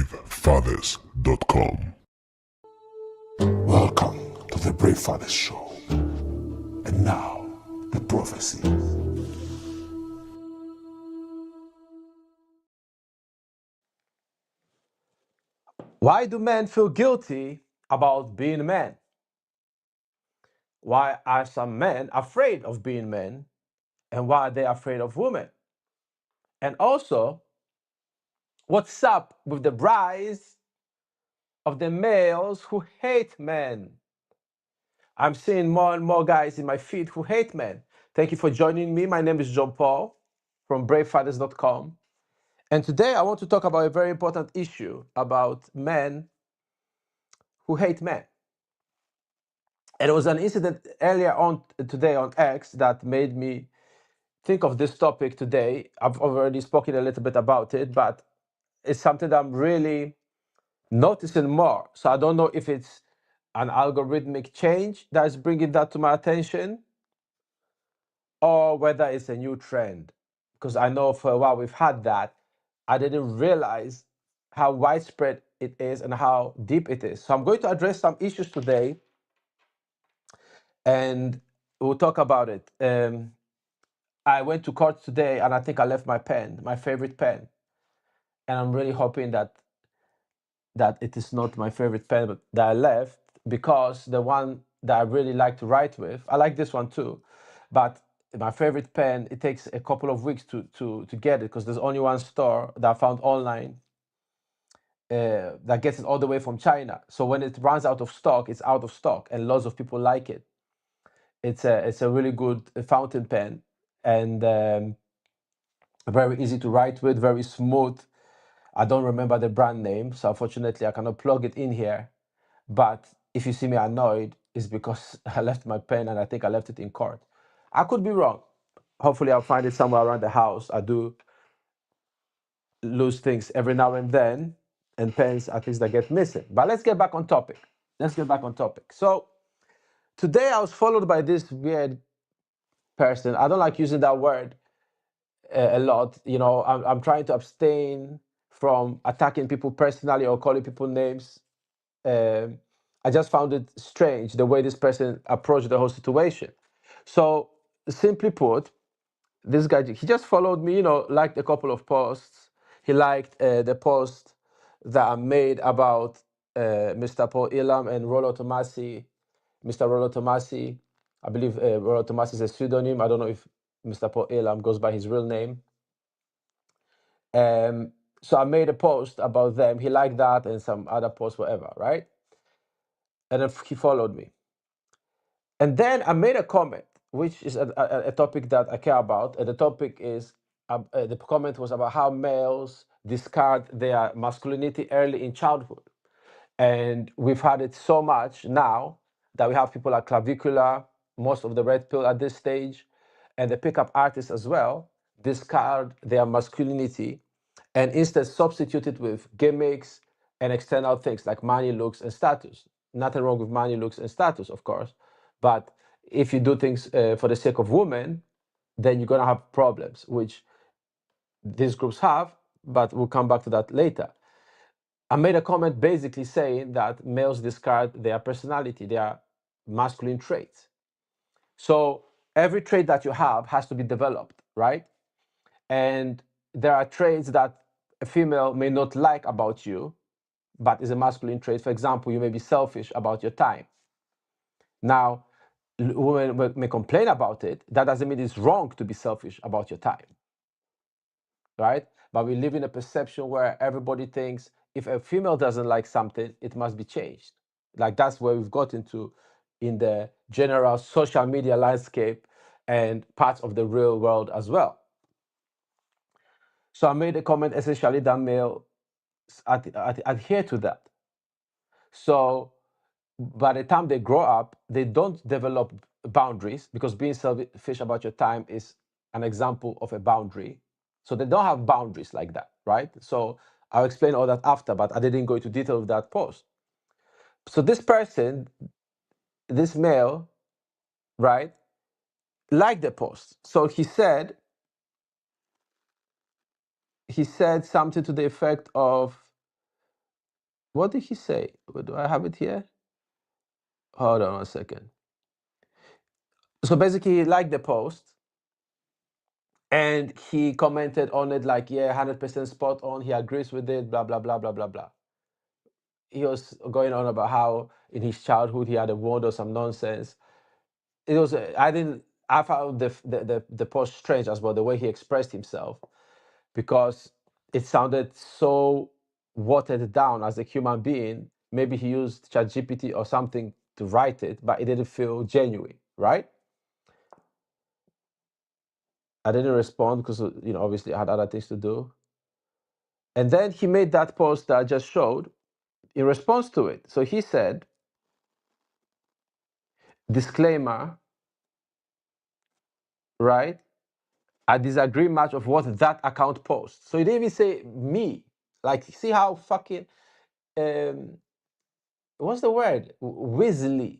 BraveFathers.com. Welcome to the Brave Fathers Show. And now, the prophecy. Why do men feel guilty about being men? Why are some men afraid of being men? And why are they afraid of women? And also, what's up with the rise of the males who hate men? I'm seeing more and more guys in my feed who hate men. Thank you for joining me. My name is John Paul from BraveFathers.com. And today I want to talk about a very important issue about men who hate men. And it was an incident earlier on today on X that made me think of this topic today. I've already spoken a little bit about it, but it's something that I'm really noticing more. So I don't know if it's an algorithmic change that is bringing that to my attention or whether it's a new trend. Because I know for a while we've had that. I didn't realize how widespread it is and how deep it is. So I'm going to address some issues today and we'll talk about it. I went to court today and I think I left my pen, my favorite pen. And I'm really hoping that it is not my favorite pen but that I left, because the one that I really like to write with, I like this one too, but my favorite pen, it takes a couple of weeks to get it because there's only one store that I found online that gets it all the way from China. So when it runs out of stock, it's out of stock and lots of people like it. It's a really good fountain pen and very easy to write with, very smooth. I don't remember the brand name, so unfortunately I cannot plug it in here. But if you see me annoyed, it's because I left my pen and I think I left it in court. I could be wrong. Hopefully I'll find it somewhere around the house. I do lose things every now and then, and pens are things that get missing. But let's get back on topic. So today I was followed by this weird person. I don't like using that word a lot. You know, I'm trying to abstain from attacking people personally or calling people names. I just found it strange the way this person approached the whole situation. So simply put, this guy, he just followed me, you know, liked a couple of posts. He liked the post that I made about Mr. Paul Elam and Rollo Tomasi, Mr. Rollo Tomasi. I believe Rollo Tomasi is a pseudonym. I don't know if Mr. Paul Elam goes by his real name. So I made a post about them. He liked that and some other posts, whatever, right? And then he followed me. And then I made a comment, which is a topic that I care about. And the topic is, the comment was about how males discard their masculinity early in childhood. And we've had it so much now that we have people like Clavicula, most of the red pill at this stage, and the pickup artists as well, discard their masculinity and instead substitute it with gimmicks and external things like money, looks, and status. Nothing wrong with money, looks, and status, of course. But if you do things for the sake of women, then you're going to have problems, which these groups have, but we'll come back to that later. I made a comment basically saying that males discard their personality, their masculine traits. So every trait that you have has to be developed, right? And there are traits that a female may not like about you, but is a masculine trait. For example, you may be selfish about your time. Now, women may complain about it. That doesn't mean it's wrong to be selfish about your time, right? But we live in a perception where everybody thinks if a female doesn't like something, it must be changed. Like that's where we've got into in the general social media landscape and parts of the real world as well. So I made a comment essentially that males adhere to that. So by the time they grow up, they don't develop boundaries, because being selfish about your time is an example of a boundary. So they don't have boundaries like that, right? So I'll explain all that after, but I didn't go into detail with that post. So this person, this male, right, liked the post. So he said something to the effect of, What did he say? Do I have it here? Hold on a second. So basically, he liked the post and he commented on it like, yeah, 100% spot on. He agrees with it, blah, blah, blah, blah, blah, blah. He was going on about how in his childhood he had a ward or some nonsense. It was, I found the post strange as well, the way he expressed himself, because it sounded so watered down as a human being. Maybe he used ChatGPT or something to write it, but it didn't feel genuine, right? I didn't respond because, obviously I had other things to do. And then he made that post that I just showed in response to it. So he said, disclaimer, right? I disagree much of what that account posts. So he didn't even say me. Like, see how fucking, um, what's the word? Weaselly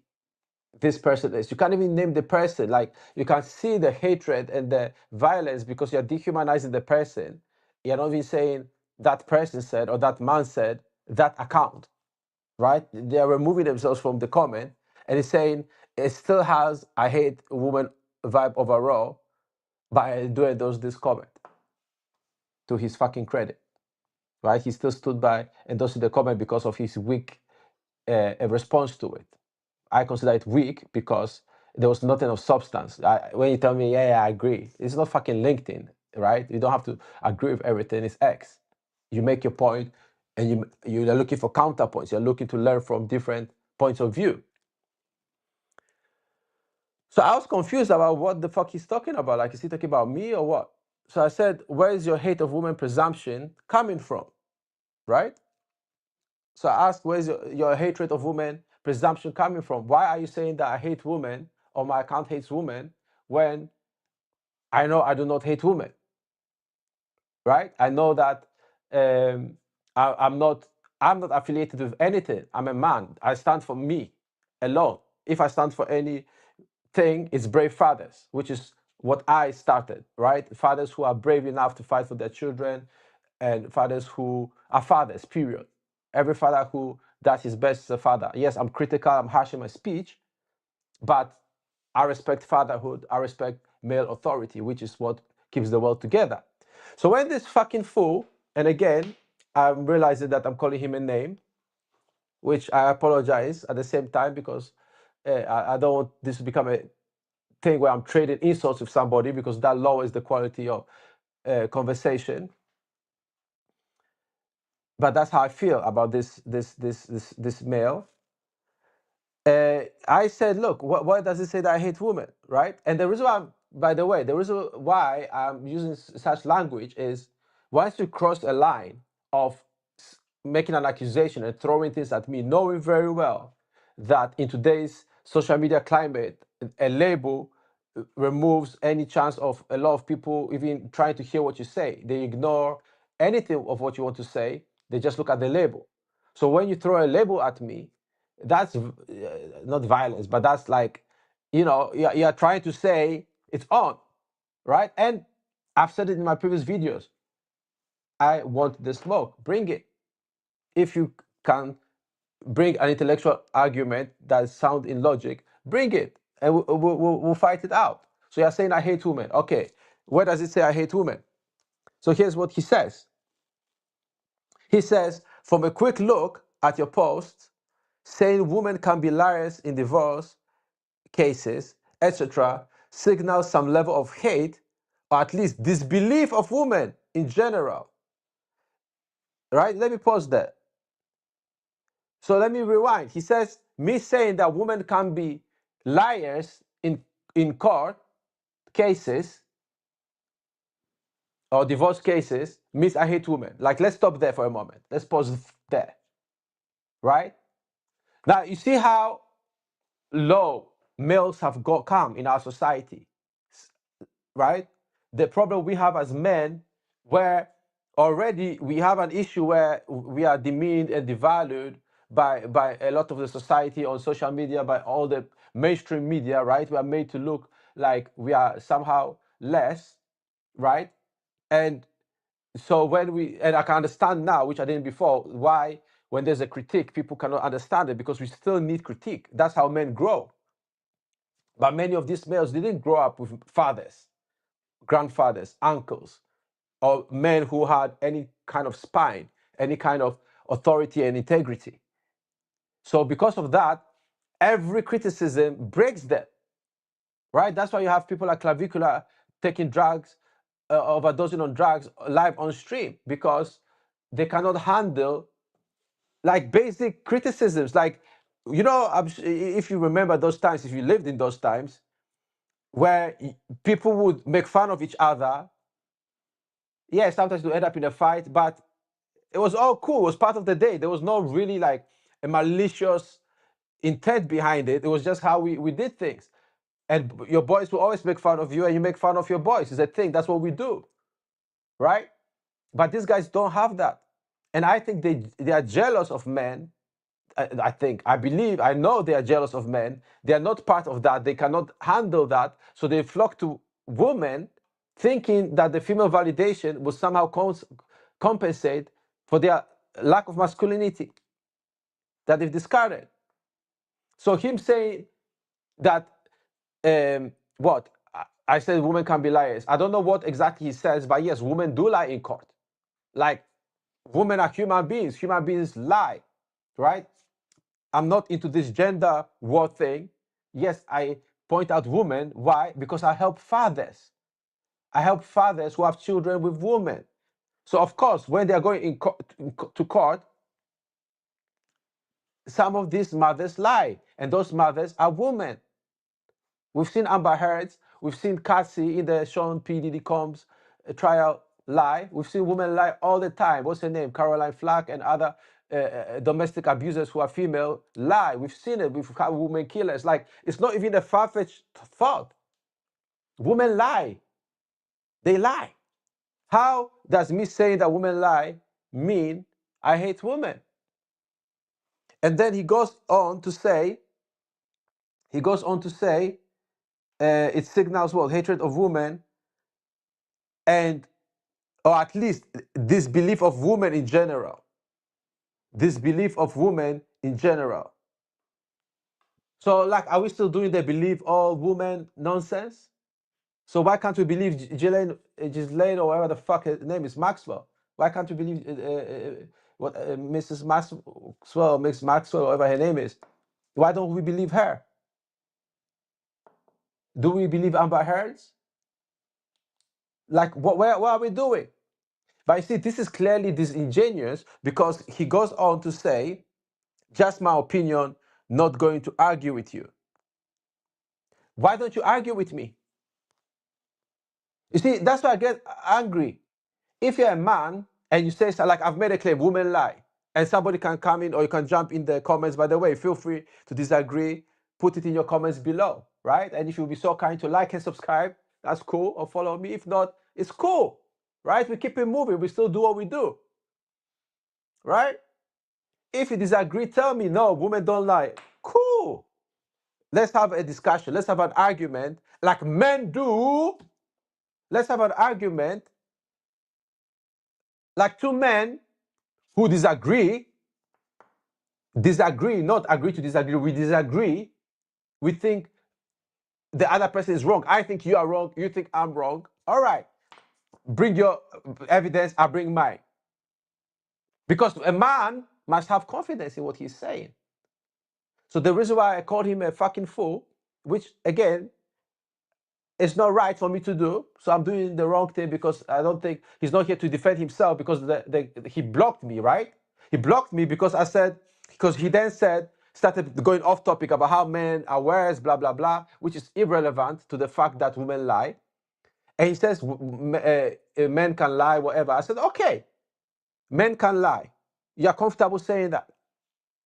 this person is. You can't even name the person. Like, you can see the hatred and the violence because you're dehumanizing the person. You're not even saying that person said or that man said that account, right? They are removing themselves from the comment and he's saying it still has I hate woman vibe overall by doing this comment, to his fucking credit, right? He still stood by endorsing the comment because of his weak response to it. I consider it weak because there was nothing of substance. When you tell me, yeah, I agree, it's not fucking LinkedIn, right? You don't have to agree with everything. It's X. You make your point, and you're looking for counterpoints. You're looking to learn from different points of view. So I was confused about what the fuck he's talking about. Like, is he talking about me or what? So I said, where is your hate of women presumption coming from, right? So I asked, where's your hatred of women presumption coming from? Why are you saying that I hate women or my account hates women when I know I do not hate women, right? I know that I'm not affiliated with anything. I'm a man. I stand for me alone. If I stand for anything, it's brave fathers, which is what I started, right? Fathers who are brave enough to fight for their children and fathers who are fathers, period. Every father who does his best is a father. Yes, I'm critical, I'm harsh in my speech, but I respect fatherhood, I respect male authority, which is what keeps the world together. So when this fucking fool, and again, I'm realizing that I'm calling him a name, which I apologize at the same time because I don't want this to become a thing where I'm trading insults with somebody, because that lowers the quality of conversation. But that's how I feel about this male. I said, look, why does it say that I hate women, right? And the reason why, by the way, the reason why I'm using such language is once you cross a line of making an accusation and throwing things at me, knowing very well that in today's social media climate, a label removes any chance of a lot of people even trying to hear what you say. They ignore anything of what you want to say. They just look at the label. So when you throw a label at me, that's not violence, but that's like, you're trying to say it's on, right? And I've said it in my previous videos. I want the smoke. Bring it. If you can bring an intellectual argument that is sound in logic, bring it, and we'll fight it out. So you're saying I hate women. Okay, where does it say I hate women? So here's what he says. He says, from a quick look at your post, saying women can be liars in divorce cases, etc., signals some level of hate or at least disbelief of women in general. Right? Let me pause there. So let me rewind. He says, me saying that women can be liars in court cases or divorce cases means I hate women. Like, let's stop there for a moment. Let's pause there. Right? Now, you see how low males have come in our society, right? The problem we have as men, where already we have an issue where we are demeaned and devalued by a lot of the society on social media, by all the mainstream media, right? We are made to look like we are somehow less, right? And so and I can understand now, which I didn't before, why when there's a critique, people cannot understand it because we still need critique. That's how men grow. But many of these males didn't grow up with fathers, grandfathers, uncles, or men who had any kind of spine, any kind of authority and integrity. So because of that, every criticism breaks them, right? That's why you have people like Clavicula taking drugs, overdosing on drugs live on stream, because they cannot handle like basic criticisms. Like, you know, if you remember those times, if you lived in those times where people would make fun of each other, yeah, sometimes to end up in a fight, but it was all cool. It was part of the day. There was no really like a malicious intent behind it. It was just how we did things. And your boys will always make fun of you, and you make fun of your boys. It's a thing. That's what we do, right? But these guys don't have that. And I think they are jealous of men. I believe, I know they are jealous of men. They are not part of that. They cannot handle that. So they flock to women, thinking that the female validation will somehow compensate for their lack of masculinity that they've discarded. So him saying that, what? I said women can be liars. I don't know what exactly he says, but yes, women do lie in court. Like, women are human beings. Human beings lie, right? I'm not into this gender war thing. Yes, I point out women. Why? Because I help fathers. I help fathers who have children with women. So of course, when they are going to court, some of these mothers lie, and those mothers are women. We've seen Amber Heard, we've seen Cassie in the Sean P. Diddy Combs trial lie. We've seen women lie all the time. What's her name? Caroline Flack and other domestic abusers who are female lie. We've seen it. We've had women killers. Like, it's not even a far-fetched thought. Women lie. They lie. How does me saying that women lie mean I hate women? And then he goes on to say, it signals what? Hatred of women, and or at least disbelief of women in general. Disbelief of women in general. So, like, are we still doing the believe all women nonsense? So why can't we believe Ghislaine or whatever the fuck her name is, Maxwell? Why can't we believe what Mrs. Maxwell, Miss Maxwell, whatever her name is? Why don't we believe her? Do we believe Amber Heard's? Like, what are we doing? But you see, this is clearly disingenuous, because he goes on to say, just my opinion, not going to argue with you. Why don't you argue with me? You see, that's why I get angry. If you're a man and you say, like, I've made a claim, women lie, and somebody can come in, or you can jump in the comments, by the way, feel free to disagree, put it in your comments below, right? And if you'll be so kind to like and subscribe, that's cool, or follow me. If not, it's cool, right? We keep it moving. We still do what we do, right? If you disagree, tell me, no, women don't lie. Cool. Let's have a discussion. Let's have an argument like men do. Let's have an argument like two men who disagree, not agree to disagree. We disagree. We think the other person is wrong. I think you are wrong. You think I'm wrong. All right. Bring your evidence. I bring mine. Because a man must have confidence in what he's saying. So the reason why I called him a fucking fool, which again, it's not right for me to do. So I'm doing the wrong thing, because I don't think he's not here to defend himself, because he blocked me, right? He blocked me because I said, because he then started going off topic about how men are worse, blah, blah, blah, which is irrelevant to the fact that women lie. And he says men can lie, whatever. I said, okay, men can lie. You're comfortable saying that,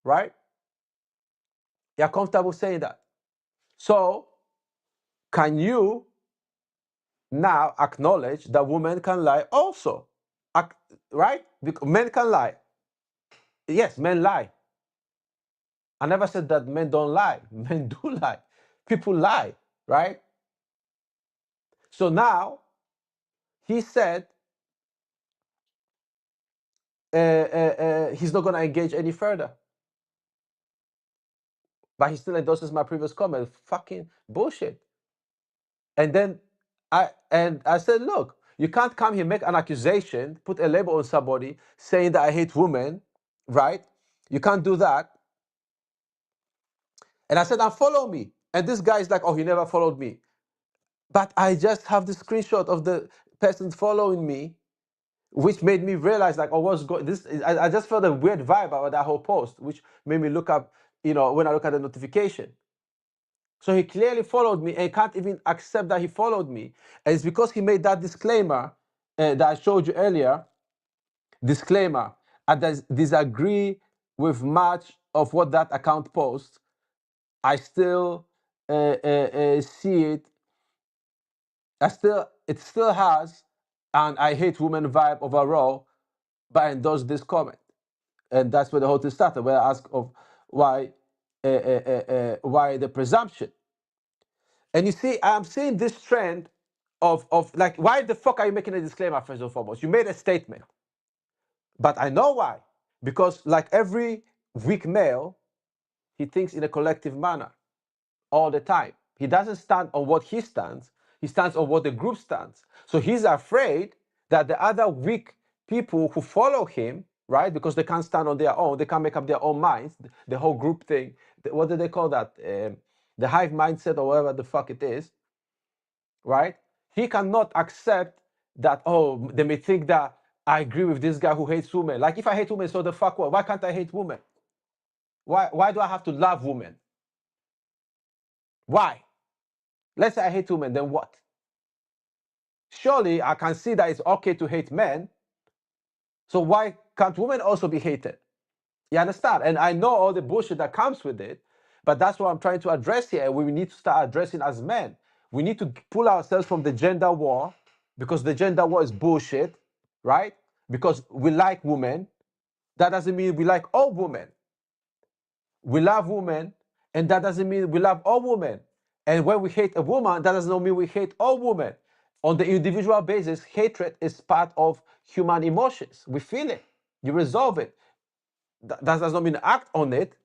right? You're comfortable saying that. So can you now acknowledge that women can lie also? Right? Because men can lie. Yes, men lie. I never said that men don't lie. Men do lie. People lie, right? So now he said, he's not going to engage any further. But he still endorses my previous comment. Fucking bullshit. And then I said, look, you can't come here, make an accusation, put a label on somebody saying that I hate women, right? You can't do that. And I said, unfollow me. And this guy is like, oh, he never followed me. But I just have the screenshot of the person following me, which made me realize, like, oh, what's going this? I just felt a weird vibe about that whole post, which made me look up, when I look at the notification. So he clearly followed me and can't even accept that he followed me. And it's because he made that disclaimer that I showed you earlier. Disclaimer: I disagree with much of what that account posts. I still see it. It still has, and I hate women vibe overall, but I endorse this comment. And that's where the whole thing started, where I asked of why the presumption. And you see, I'm seeing this trend of like, why the fuck are you making a disclaimer, first and foremost? You made a statement. But I know why. Because like every weak male, he thinks in a collective manner all the time. He doesn't stand on what he stands. He stands on what the group stands. So he's afraid that the other weak people who follow him, right, because they can't stand on their own, they can't make up their own minds, the whole group thing, what do they call that? The hive mindset or whatever the fuck it is, right? He cannot accept that, oh, they may think that I agree with this guy who hates women. Like, if I hate women, so the fuck what? Why can't I hate women? Why do I have to love women? Why? Let's say I hate women, then what? Surely I can see that it's okay to hate men. So why can't women also be hated? You understand? And I know all the bullshit that comes with it, but that's what I'm trying to address here. We need to start addressing as men. We need to pull ourselves from the gender war, because the gender war is bullshit, right? Because we like women. That doesn't mean we like all women. We love women, and that doesn't mean we love all women. And when we hate a woman, that does not mean we hate all women. On the individual basis, hatred is part of human emotions. We feel it. You resolve it. That does not mean act on it,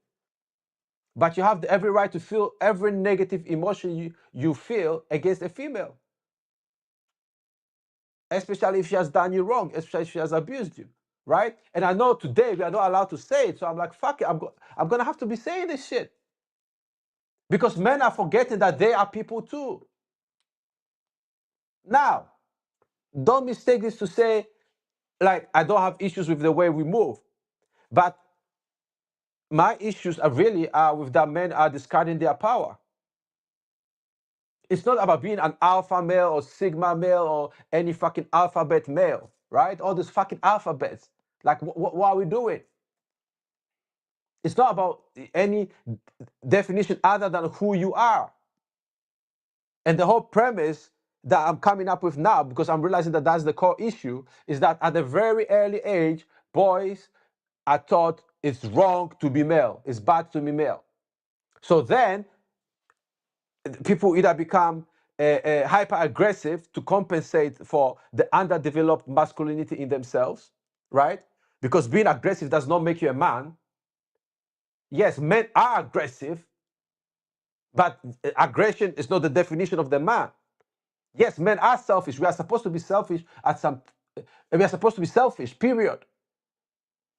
but you have every right to feel every negative emotion you feel against a female, especially if she has done you wrong, especially if she has abused you, right? And I know today we are not allowed to say it, so I'm like, fuck it, I'm gonna have to be saying this shit. Because men are forgetting that they are people too. Now, don't mistake this to say, like, I don't have issues with the way we move. But my issues are really with that men are discarding their power. It's not about being an alpha male or sigma male or any fucking alphabet male, right? All these fucking alphabets. Like, what are we doing? It's not about any definition other than who you are. And the whole premise that I'm coming up with now, because I'm realizing that that's the core issue, is that at a very early age, boys are taught it's wrong to be male, it's bad to be male. So then people either become hyper aggressive to compensate for the underdeveloped masculinity in themselves, right? Because being aggressive does not make you a man. Yes, men are aggressive, but aggression is not the definition of the man. Yes, men are selfish. We are supposed to be selfish we are supposed to be selfish, period.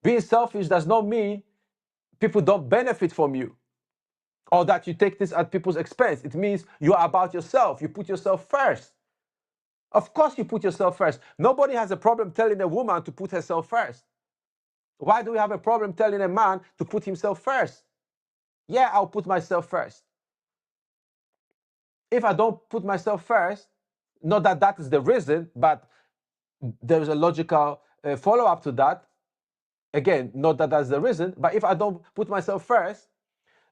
Being selfish does not mean people don't benefit from you or that you take this at people's expense. It means you are about yourself. You put yourself first. Of course you put yourself first. Nobody has a problem telling a woman to put herself first. Why do we have a problem telling a man to put himself first? Yeah, I'll put myself first. If I don't put myself first, not that that is the reason, but there is a logical follow-up to that. Again, not that that's the reason, but if I don't put myself first,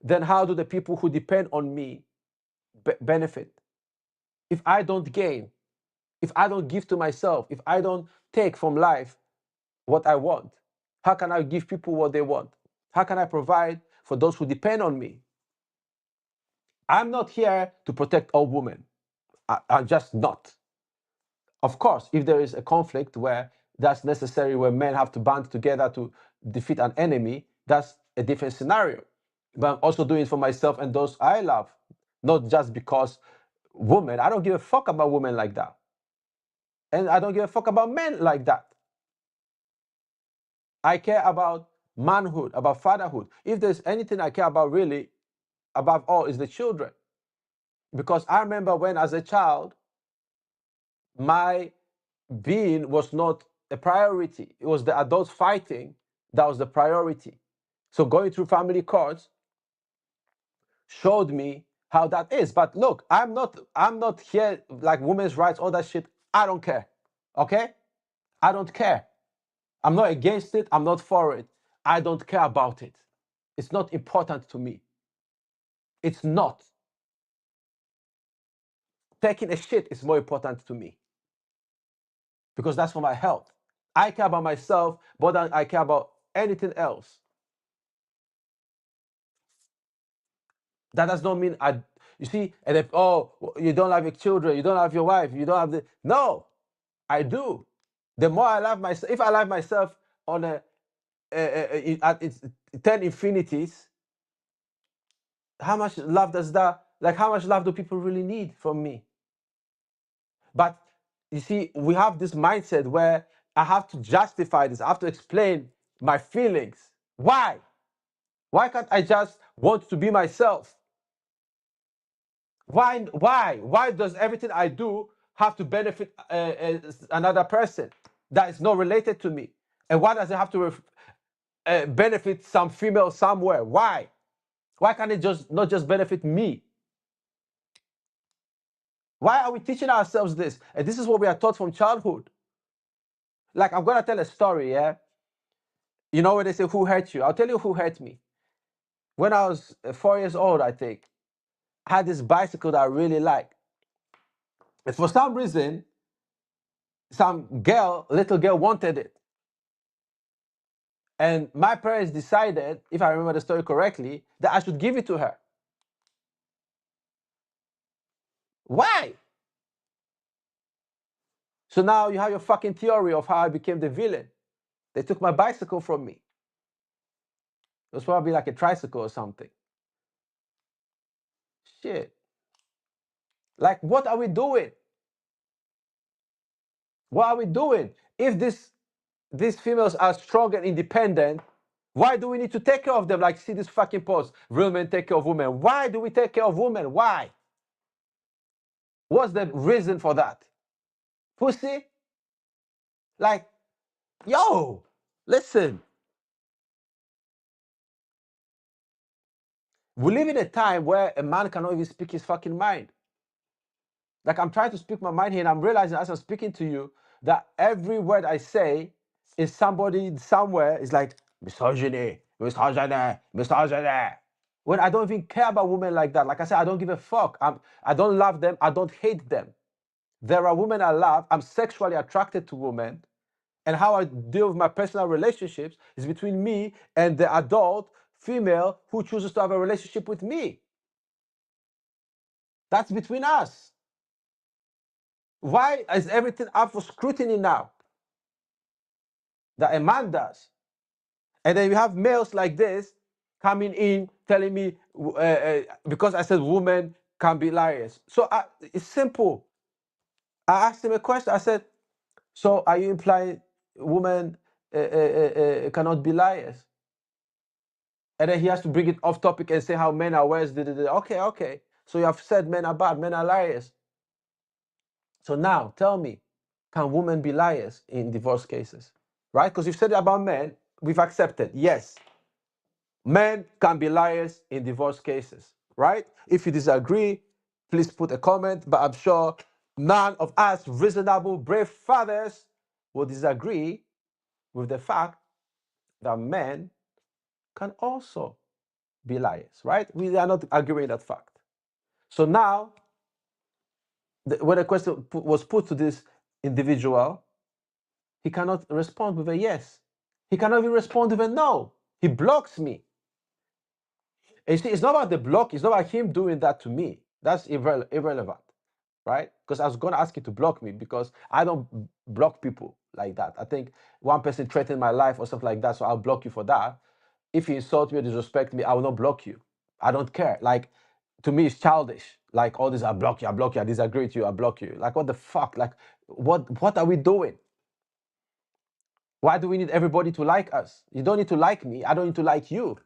then how do the people who depend on me benefit? If I don't gain, if I don't give to myself, if I don't take from life what I want, how can I give people what they want? How can I provide for those who depend on me? I'm not here to protect all women. I'm just not. Of course, if there is a conflict where that's necessary where men have to band together to defeat an enemy, that's a different scenario. But I'm also doing it for myself and those I love, not just because women. I don't give a fuck about women like that. And I don't give a fuck about men like that. I care about manhood, about fatherhood. If there's anything I care about really, above all, is the children. Because I remember when, as a child, my being was not a priority. It was the adults fighting that was the priority. So going through family courts showed me how that is. But look, I'm not here like women's rights, all that shit. I don't care. Okay? I don't care. I'm not against it. I'm not for it. I don't care about it. It's not important to me. It's not. Taking a shit is more important to me because that's for my health. I care about myself more than I care about anything else. That does not mean you see, and if, oh, you don't have your children, you don't have your wife, you don't have the, no, I do. The more I love myself, if I love myself on at its 10 infinities, how much love does that, like how much love do people really need from me? But you see, we have this mindset where I have to justify this, I have to explain my feelings. Why? Why can't I just want to be myself? Why does everything I do have to benefit another person that is not related to me? And why does it have to benefit some female somewhere? Why can't it just not just benefit me? Why are we teaching ourselves this? And this is what we are taught from childhood. Like, I'm gonna tell a story, yeah. You know when they say who hurt you? I'll tell you who hurt me. When I was 4 years old, I think, I had this bicycle that I really liked. And for some reason, some little girl wanted it. And my parents decided, if I remember the story correctly, that I should give it to her. Why? So now you have your fucking theory of how I became the villain. They took my bicycle from me. It was probably like a tricycle or something. Shit. Like, what are we doing? What are we doing? If these females are strong and independent, why do we need to take care of them? Like, see this fucking post, real men take care of women. Why do we take care of women? Why? What's the reason for that? Pussy? Like, yo, listen. We live in a time where a man cannot even speak his fucking mind. Like, I'm trying to speak my mind here, and I'm realizing as I'm speaking to you that every word I say is somebody somewhere is like, misogyny, misogyny, misogyny. When I don't even care about women like that. Like I said, I don't give a fuck. I don't love them. I don't hate them. There are women I love. I'm sexually attracted to women. And how I deal with my personal relationships is between me and the adult female who chooses to have a relationship with me. That's between us. Why is everything up for scrutiny now? That a man does. And then you have males like this coming in telling me, because I said women can be liars. So it's simple. I asked him a question. I said, so are you implying women cannot be liars? And then he has to bring it off topic and say how men are worse. Okay. So you have said men are bad, men are liars. So now tell me, can women be liars in divorce cases? Right? Because you've said it about men, we've accepted. Yes, men can be liars in divorce cases. Right? If you disagree, please put a comment. But I'm sure none of us reasonable, brave fathers will disagree with the fact that men can also be liars, right? We are not arguing that fact. So now, when a question was put to this individual, he cannot respond with a yes. He cannot even respond with a no. He blocks me. And you see, it's not about the block. It's not about him doing that to me. That's irrelevant, right? Because I was going to ask you to block me because I don't block people. like that. I think one person threatened my life or something like that, so I'll block you for that. If you insult me or disrespect me, I will not block you. I don't care. Like, to me, it's childish. Like all this, I block you, I disagree with you, I block you. Like, what the fuck? Like, what are we doing? Why do we need everybody to like us? You don't need to like me. I don't need to like you.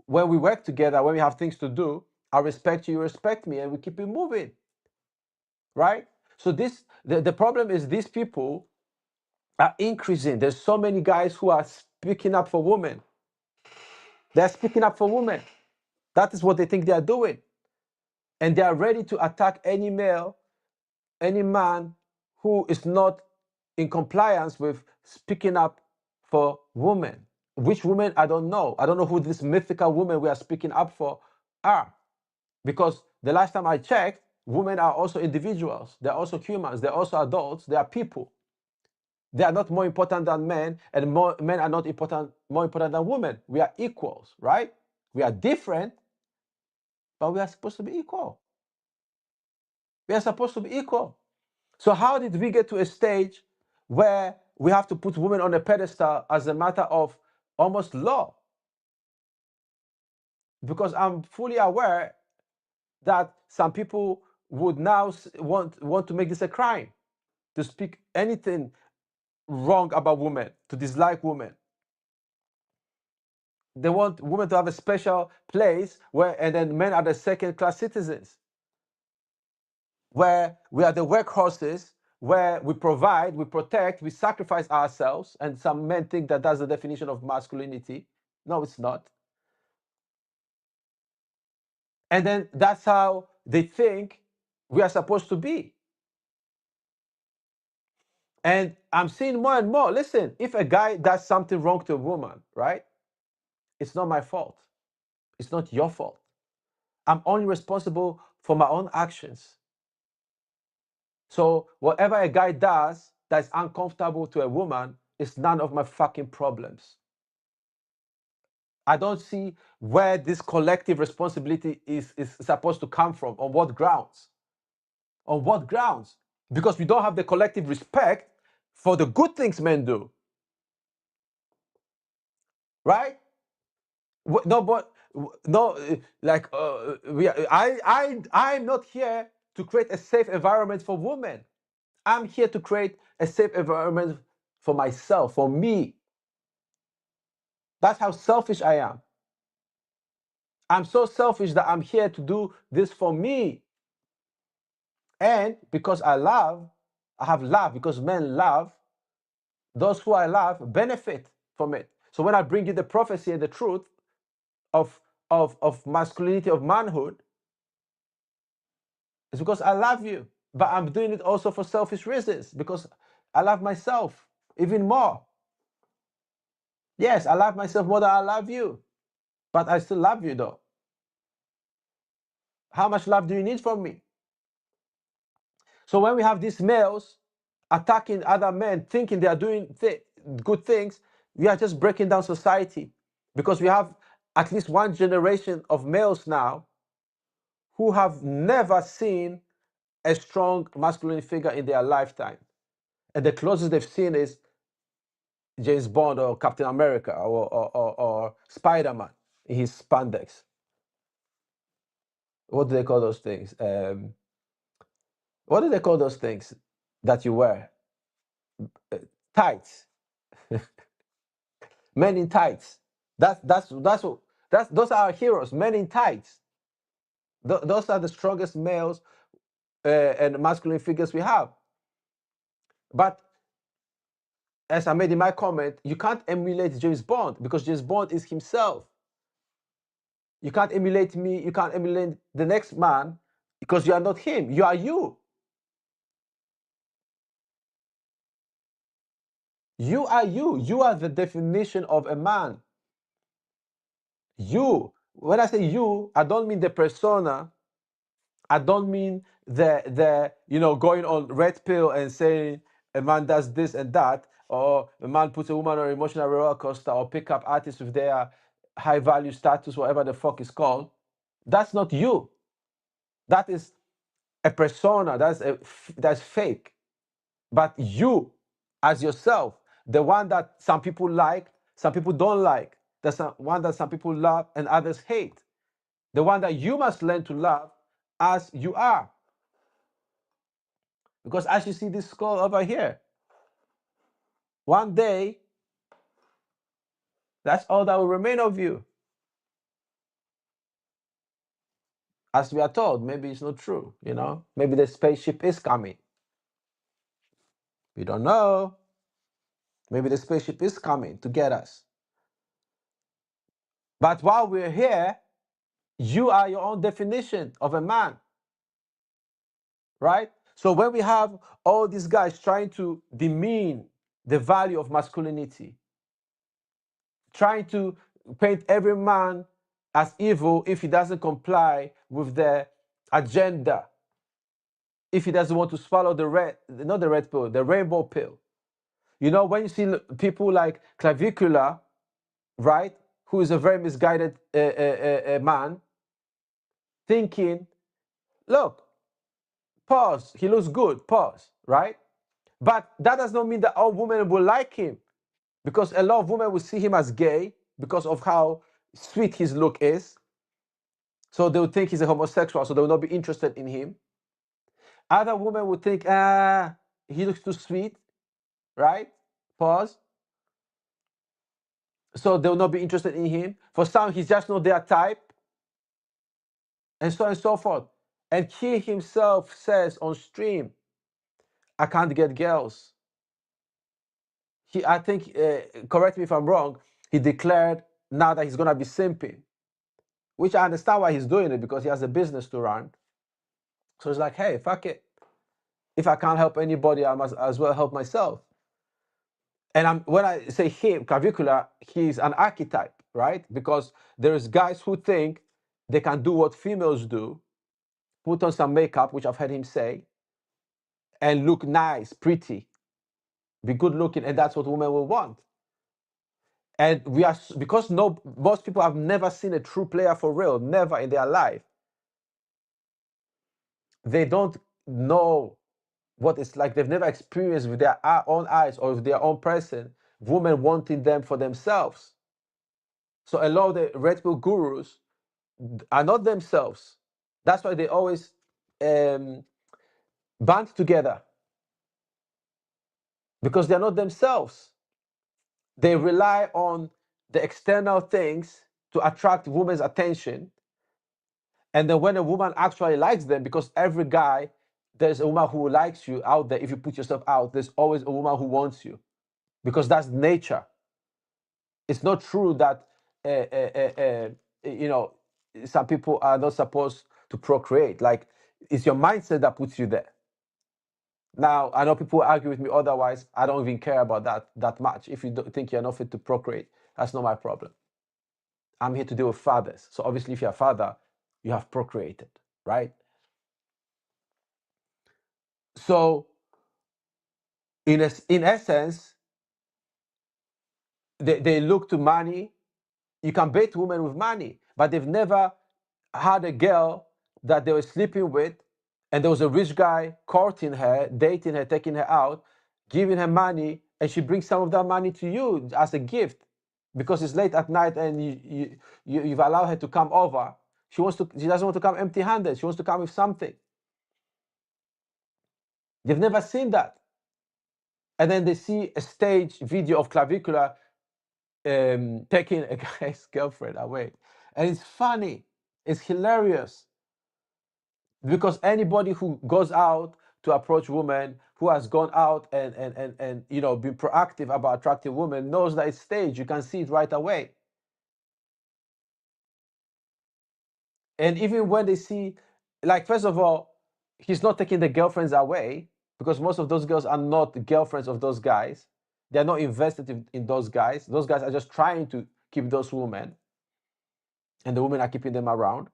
When we work together, when we have things to do, I respect you, you respect me, and we keep it moving. Right? So the problem is these people are increasing. There's so many guys who are speaking up for women. They're speaking up for women. That is what they think they are doing. And they are ready to attack any male, any man who is not in compliance with speaking up for women. Which women, I don't know. I don't know who these mythical women we are speaking up for are. Because the last time I checked, women are also individuals. They're also humans. They're also adults. They are people. They are not more important than men, and men are not more important than women. We are equals, right? We are different, but we are supposed to be equal. We are supposed to be equal. So how did we get to a stage where we have to put women on a pedestal as a matter of almost law? Because I'm fully aware that some people would now want to make this a crime, to speak anything wrong about women, to dislike women. They want women to have a special place where, and then men are the second-class citizens, where we are the workhorses, where we provide, we protect, we sacrifice ourselves. And some men think that that's the definition of masculinity. No, it's not. And then that's how they think we are supposed to be. And I'm seeing more and more. Listen, if a guy does something wrong to a woman, right? It's not my fault. It's not your fault. I'm only responsible for my own actions. So whatever a guy does that's uncomfortable to a woman is none of my fucking problems. I don't see where this collective responsibility is supposed to come from. On what grounds? On what grounds? Because we don't have the collective respect for the good things men do. Right? No, but no, like I'm not here to create a safe environment for women. I'm here to create a safe environment for myself, for me. That's how selfish I am. I'm so selfish that I'm here to do this for me. And because I have love, because men love, those who I love benefit from it. So when I bring you the prophecy and the truth of masculinity, of manhood, it's because I love you. But I'm doing it also for selfish reasons, because I love myself even more. Yes, I love myself more than I love you. But I still love you though. How much love do you need from me? So when we have these males attacking other men, thinking they are doing good things, we are just breaking down society, because we have at least one generation of males now who have never seen a strong masculine figure in their lifetime. And the closest they've seen is James Bond or Captain America or Spider-Man in his spandex. What do they call those things? What do they call those things that you wear? Tights. Men in tights. Those are our heroes. Men in tights. Those are the strongest males and masculine figures we have. But as I made in my comment, you can't emulate James Bond, because James Bond is himself. You can't emulate me. You can't emulate the next man, because you are not him. You are you. You are you. You are the definition of a man. You. When I say you, I don't mean the persona. I don't mean the going on red pill and saying a man does this and that, or a man puts a woman on an emotional roller coaster, or pick up artists with their high value status, whatever the fuck is called. That's not you. That is a persona. That's fake. But you as yourself. The one that some people like, some people don't like. The one that some people love and others hate. The one that you must learn to love as you are. Because as you see this skull over here, one day, that's all that will remain of you. As we are told, maybe it's not true, you know? Maybe the spaceship is coming. We don't know. Maybe the spaceship is coming to get us. But while we're here, you are your own definition of a man, right? So when we have all these guys trying to demean the value of masculinity, trying to paint every man as evil if he doesn't comply with their agenda, if he doesn't want to swallow not the red pill, the rainbow pill. You know, when you see people like Clavicula, right, who is a very misguided man, thinking, look, pause, he looks good, pause, right? But that does not mean that all women will like him, because a lot of women will see him as gay because of how sweet his look is. So they will think he's a homosexual, so they will not be interested in him. Other women would think, he looks too sweet, right? Pause. So they will not be interested in him. For some, he's just not their type, and so on and so forth. And he himself says on stream, I can't get girls. I think, correct me if I'm wrong, he declared now that he's going to be simping, which I understand why he's doing it, because he has a business to run. So it's like, hey, fuck it. If I can't help anybody, I must as well help myself. And when I say him, Clavicula, he's an archetype, right? Because there's guys who think they can do what females do, put on some makeup, which I've heard him say, and look nice, pretty, be good looking, and that's what women will want. And we are, because most people have never seen a true player for real, never in their life. They don't know what it's like. They've never experienced with their own eyes or with their own person women wanting them for themselves. So a lot of the red pill gurus are not themselves. That's why they always band together, because they're not themselves. They rely on the external things to attract women's attention. And then when a woman actually likes them, because every guy, there's a woman who likes you out there. If you put yourself out, there's always a woman who wants you, because that's nature. It's not true that, you know, some people are not supposed to procreate. Like, it's your mindset that puts you there. Now, I know people argue with me otherwise. I don't even care about that much. If you don't think you're not fit to procreate, that's not my problem. I'm here to deal with fathers. So obviously, if you're a father, you have procreated, right? So in essence, they look to money. You can bait women with money, but they've never had a girl that they were sleeping with, and there was a rich guy courting her, dating her, taking her out, giving her money, and she brings some of that money to you as a gift because it's late at night and you've allowed her to come over. She doesn't want to come empty-handed. She wants to come with something. They've never seen that. And then they see a stage video of Clavicula taking a guy's girlfriend away. And it's funny. It's hilarious. Because anybody who goes out to approach women, who has gone out and you know, been proactive about attracting women, knows that it's staged. You can see it right away. And even when they see, like, first of all, he's not taking the girlfriends away, because most of those girls are not girlfriends of those guys. They're not invested in those guys. Those guys are just trying to keep those women, and the women are keeping them around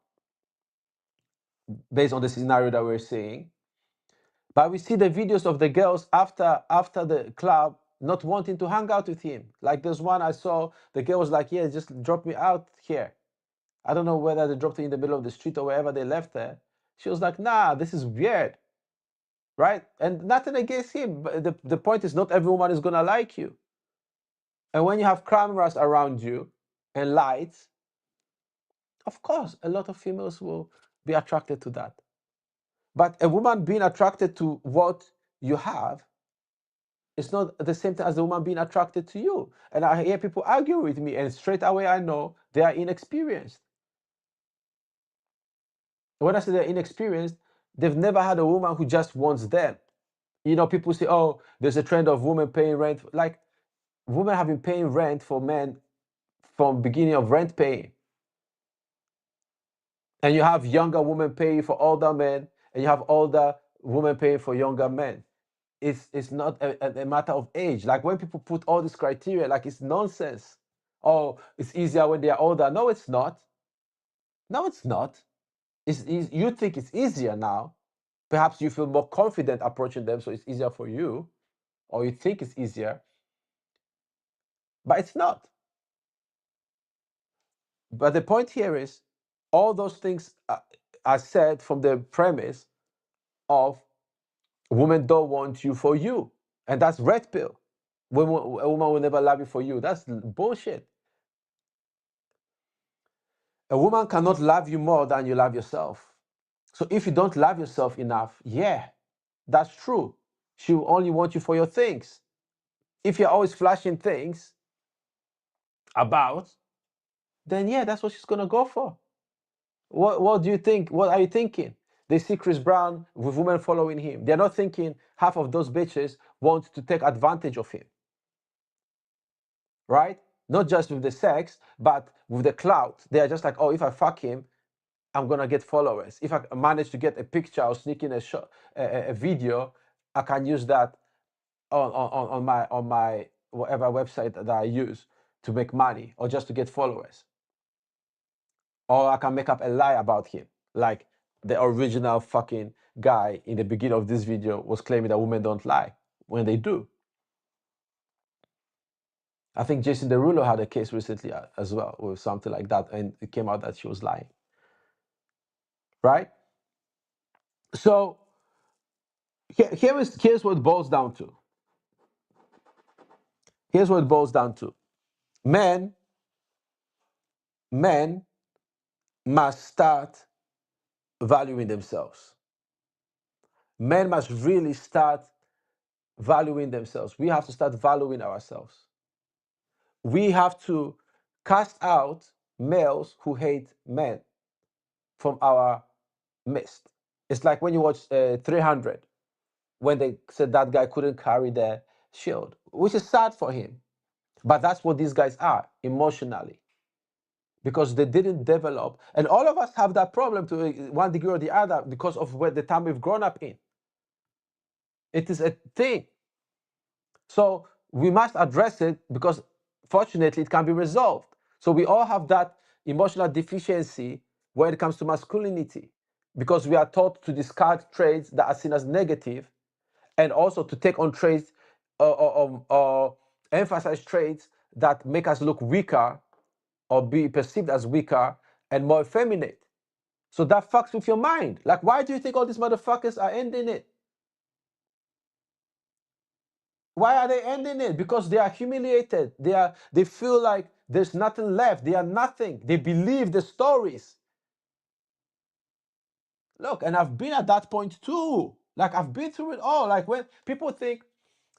based on the scenario that we're seeing. But we see the videos of the girls after the club not wanting to hang out with him. Like, there's one I saw, the girl was like, yeah, just drop me out here. I don't know whether they dropped her in the middle of the street or wherever they left her. She was like, nah, this is weird. right? And nothing against him, but the point is not every woman is gonna like you. And when you have cameras around you and lights, of course, a lot of females will be attracted to that. But a woman being attracted to what you have is not the same thing as a woman being attracted to you. And I hear people argue with me, and straight away I know they are inexperienced. When I say they're inexperienced, they've never had a woman who just wants them. You know, people say, oh, there's a trend of women paying rent. Like, women have been paying rent for men from beginning of rent paying. And you have younger women paying for older men, and you have older women paying for younger men. It's not a matter of age. Like when people put all this criteria, like it's nonsense. Oh, it's easier when they are older. No, it's not. No, it's not. You think it's easier now. Perhaps you feel more confident approaching them, so it's easier for you, or you think it's easier, but it's not. But the point here is, all those things are said from the premise of women don't want you for you, and that's red pill. A woman will never love you for you. That's bullshit. A woman cannot love you more than you love yourself. So if you don't love yourself enough, yeah, that's true. She will only want you for your things. If you're always flashing things about, then yeah, that's what she's gonna go for. What do you think? What are you thinking? They see Chris Brown with women following him. They're not thinking half of those bitches want to take advantage of him. Right? Not just with the sex, but with the clout. They are just like, oh, if I fuck him, I'm gonna get followers. If I manage to get a picture or sneak in a video, I can use that on my whatever website that I use to make money or just to get followers. Or I can make up a lie about him, like the original fucking guy in the beginning of this video was claiming that women don't lie when they do. I think Jason Derulo had a case recently as well with something like that, and it came out that she was lying. Right? So here's what it boils down to. Here's what it boils down to. Men must start valuing themselves. Men must really start valuing themselves. We have to start valuing ourselves. We have to cast out males who hate men from our midst. It's like when you watch 300, when they said that guy couldn't carry the shield, which is sad for him. But that's what these guys are emotionally, because they didn't develop. And all of us have that problem to one degree or the other because of the time we've grown up in. It is a thing. So we must address it because fortunately it can be resolved. So we all have that emotional deficiency when it comes to masculinity, because we are taught to discard traits that are seen as negative, and also to take on traits or emphasize traits that make us look weaker or be perceived as weaker and more effeminate. So that fucks with your mind. Like, why do you think all these motherfuckers are ending it? Why are they ending it? Because they are humiliated. They feel like there's nothing left. They are nothing. They believe the stories. Look, and I've been at that point too. Like, I've been through it all. Like, when people think,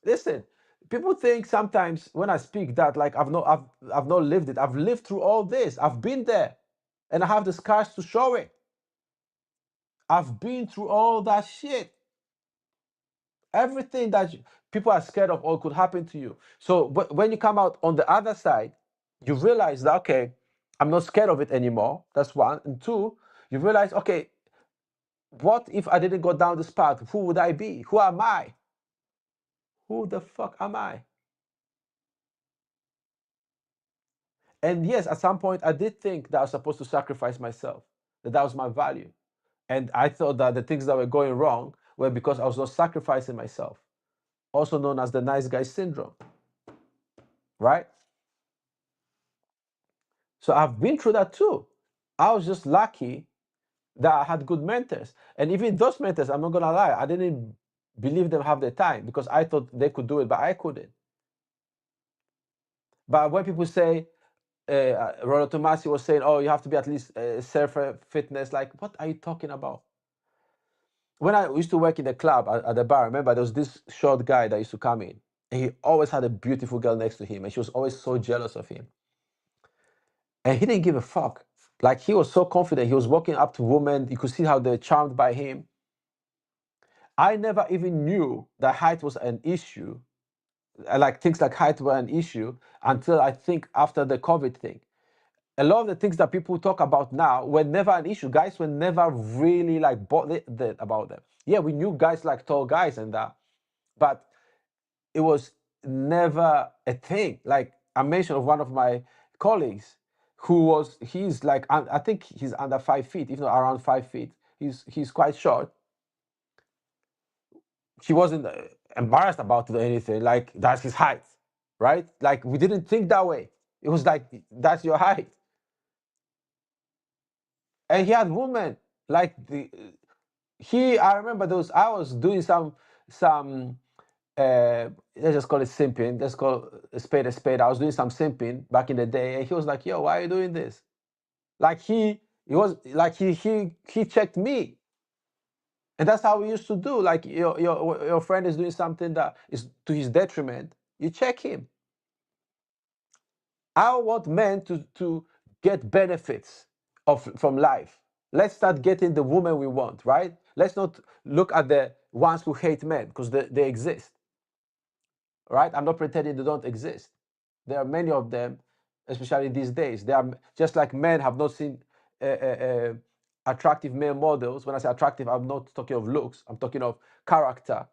listen, people think sometimes when I speak that like I've not lived it. I've lived through all this. I've been there, and I have the scars to show it. I've been through all that shit. Everything that people are scared of or could happen to you. So when you come out on the other side, you realize that, okay, I'm not scared of it anymore. That's one. And two, you realize, okay, what if I didn't go down this path? Who would I be? Who am I? Who the fuck am I? And yes, at some point I did think that I was supposed to sacrifice myself, that was my value. And I thought that the things that were going wrong were because I was not sacrificing myself, also known as the nice guy syndrome, right? So I've been through that too. I was just lucky that I had good mentors. And even those mentors, I'm not gonna lie, I didn't believe them half the time because I thought they could do it, but I couldn't. But when people say, Rollo Tomasi was saying, oh, you have to be at least surfer fitness, like, what are you talking about? When I used to work in the club at the bar, remember there was this short guy that used to come in, and he always had a beautiful girl next to him, and she was always so jealous of him. And he didn't give a fuck. Like, he was so confident. He was walking up to women. You could see how they're charmed by him. I never even knew that height was an issue, like things like height were an issue, until I think after the COVID thing. A lot of the things that people talk about now were never an issue. Guys were never really like bothered about them. Yeah, we knew guys like tall guys and that, but it was never a thing. Like, I mentioned of one of my colleagues he's like, I think he's under 5 feet, if not around 5 feet. He's quite short. She wasn't embarrassed about it or anything. Like, that's his height, right? Like, we didn't think that way. It was like, that's your height. And he had women like I remember those. I was doing some let's just call it simping. Let's call a spade a spade. I was doing some simping back in the day, and he was like, "Yo, why are you doing this?" Like, he was like, he checked me, and that's how we used to do. Like, your friend is doing something that is to his detriment, you check him. I want men to get benefits from life. Let's start getting the woman we want, right? Let's not look at the ones who hate men, because they exist, right? I'm not pretending they don't exist. There are many of them, especially these days. They are just like men have not seen attractive male models. When I say attractive, I'm not talking of looks. I'm talking of character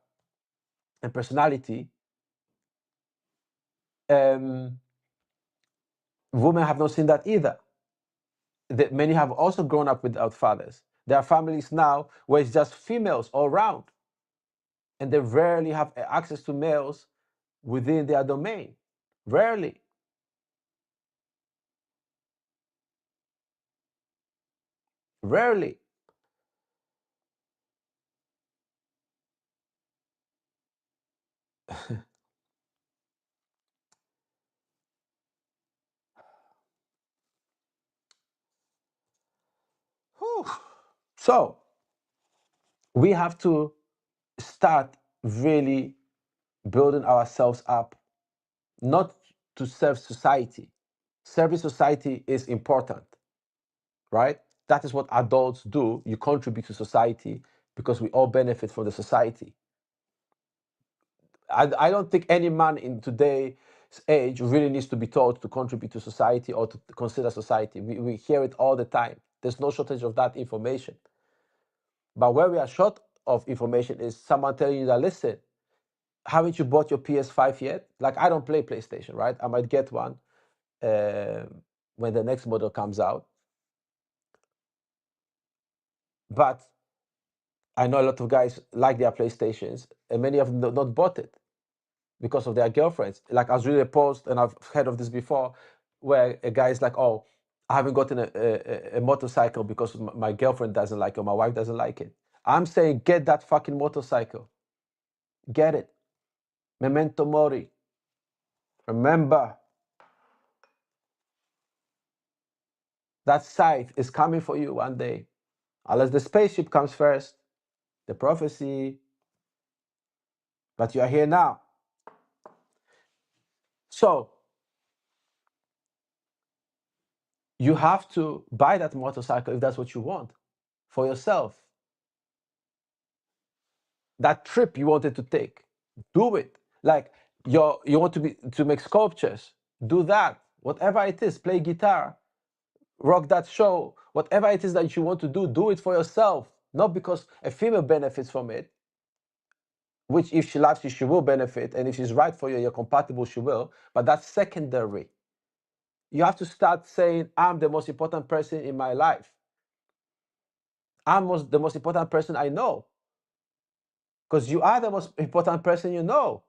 and personality. Women have not seen that either. Many have also grown up without fathers. There are families now where it's just females all around, and they rarely have access to males within their domain. Rarely. Rarely. Whew. So we have to start really building ourselves up, not to serve society. Serving society is important, right? That is what adults do. You contribute to society because we all benefit from the society. I don't think any man in today's age really needs to be taught to contribute to society or to consider society. We hear it all the time. There's no shortage of that information. But where we are short of information is someone telling you that, listen, haven't you bought your PS5 yet? Like, I don't play PlayStation, right? I might get one when the next model comes out. But I know a lot of guys like their PlayStations, and many of them not bought it because of their girlfriends. Like, I was reading a post, and I've heard of this before, where a guy is like, "Oh, I haven't gotten a motorcycle because my girlfriend doesn't like it, or my wife doesn't like it." I'm saying, get that fucking motorcycle. Get it. Memento mori. Remember, that scythe is coming for you one day. Unless the spaceship comes first, the prophecy. But you are here now. So you have to buy that motorcycle if that's what you want for yourself. That trip you wanted to take, do it. Like, you want to make sculptures, do that. Whatever it is, play guitar, rock that show, whatever it is that you want to do it for yourself. Not because a female benefits from it, which if she loves you, she will benefit. And if she's right for you, you're compatible, she will. But that's secondary. You have to start saying, I'm the most important person in my life. I'm the most important person I know. Because you are the most important person you know.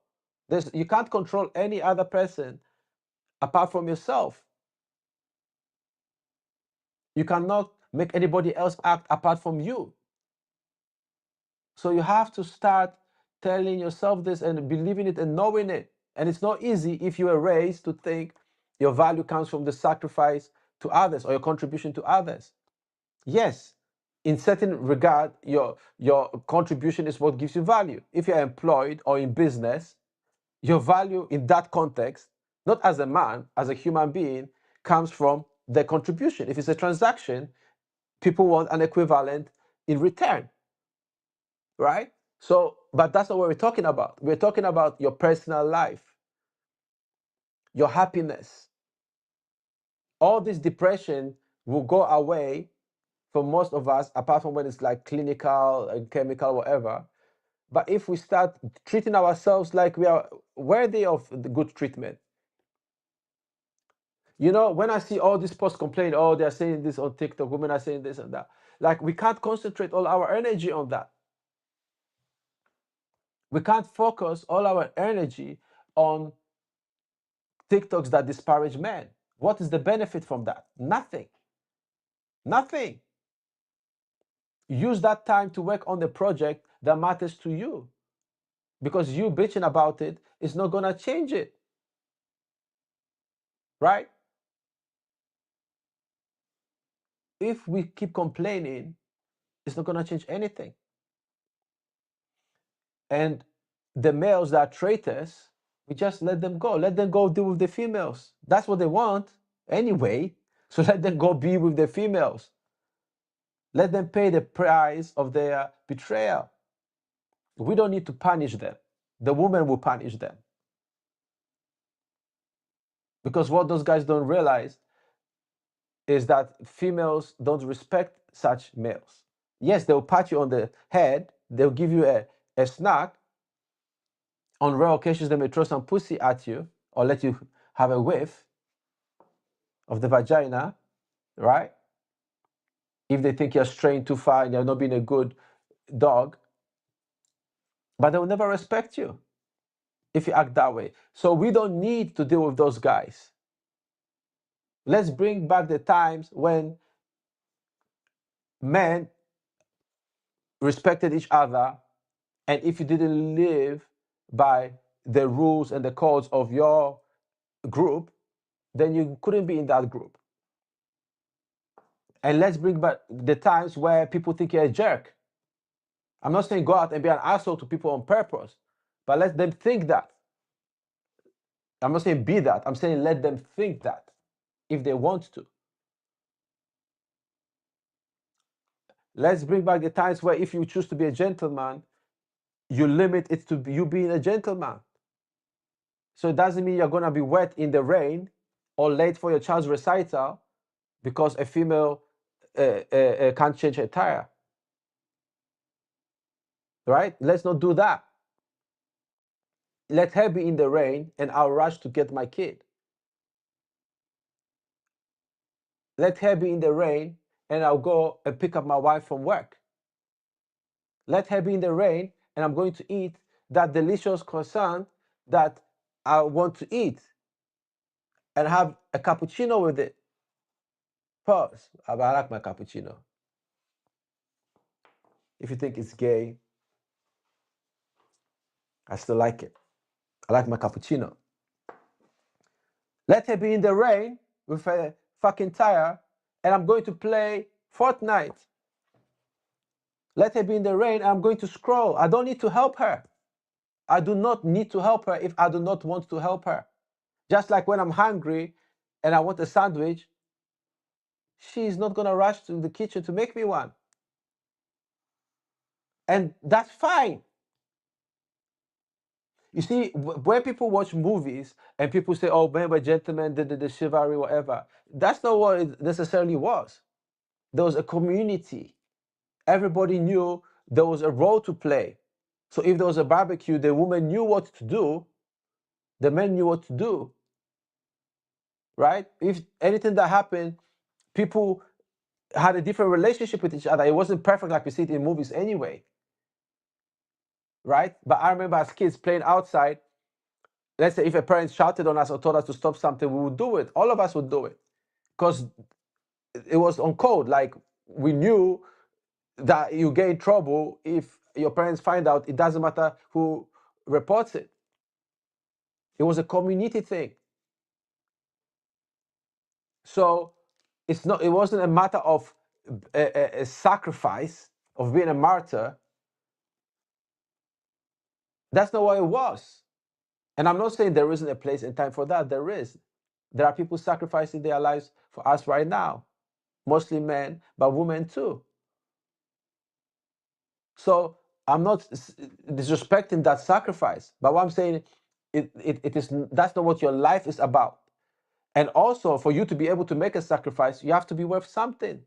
You can't control any other person apart from yourself. You cannot make anybody else act apart from you. So you have to start telling yourself this and believing it and knowing it. And it's not easy if you are raised to think your value comes from the sacrifice to others or your contribution to others. Yes, in certain regard, your contribution is what gives you value. If you're employed or in business, your value in that context, not as a man, as a human being, comes from the contribution. If it's a transaction, people want an equivalent in return, right? So, but that's not what we're talking about. We're talking about your personal life, your happiness. All this depression will go away for most of us, apart from when it's like clinical and chemical, whatever. But if we start treating ourselves like we are worthy of the good treatment, you know, when I see all these posts complaining, oh, they're saying this on TikTok, women are saying this and that. Like, we can't concentrate all our energy on that. We can't focus all our energy on TikToks that disparage men. What is the benefit from that? Nothing. Nothing. Use that time to work on the project that matters to you. Because you bitching about it is not going to change it. Right? If we keep complaining, it's not going to change anything. And the males that are traitors, we just let them go. Let them go deal with the females. That's what they want anyway. So let them go be with the females. Let them pay the price of their betrayal. We don't need to punish them. The woman will punish them. Because what those guys don't realize is that females don't respect such males. Yes, they'll pat you on the head, they'll give you a snack. On rare occasions, they may throw some pussy at you or let you have a whiff of the vagina, right? If they think you're straying too far and you're not being a good dog. But they will never respect you if you act that way. So we don't need to deal with those guys. Let's bring back the times when men respected each other, and if you didn't live by the rules and the codes of your group, then you couldn't be in that group. And let's bring back the times where people think you're a jerk. I'm not saying go out and be an asshole to people on purpose, but let them think that. I'm not saying be that. I'm saying let them think that if they want to. Let's bring back the times where if you choose to be a gentleman, you limit it to you being a gentleman. So it doesn't mean you're going to be wet in the rain or late for your child's recital because a female can't change her tire. Right? Let's not do that. Let her be in the rain and I'll rush to get my kid. Let her be in the rain and I'll go and pick up my wife from work. Let her be in the rain and I'm going to eat that delicious croissant that I want to eat and have a cappuccino with it. Pause. I like my cappuccino. If you think it's gay, I still like it. I like my cappuccino. Let her be in the rain with a fucking tire and I'm going to play Fortnite. Let her be in the rain and I'm going to scroll. I don't need to help her. I do not need to help her if I do not want to help her. Just like when I'm hungry and I want a sandwich, she's not going to rush to the kitchen to make me one. And that's fine. You see, when people watch movies and people say, oh, men were gentlemen, the chivalry, whatever, that's not what it necessarily was. There was a community. Everybody knew there was a role to play. So if there was a barbecue, the woman knew what to do, the men knew what to do, right? If anything that happened, people had a different relationship with each other. It wasn't perfect like we see it in movies anyway, right? But I remember as kids playing outside, let's say if a parent shouted on us or told us to stop something, we would do it. All of us would do it because it was on code. Like we knew that you get in trouble if your parents find out, it doesn't matter who reports it. It was a community thing. So it wasn't a matter of a sacrifice, of being a martyr. That's not what it was. And I'm not saying there isn't a place and time for that. There is. There are people sacrificing their lives for us right now, mostly men, but women too. So I'm not disrespecting that sacrifice, but what I'm saying, it is, that's not what your life is about. And also, for you to be able to make a sacrifice, you have to be worth something,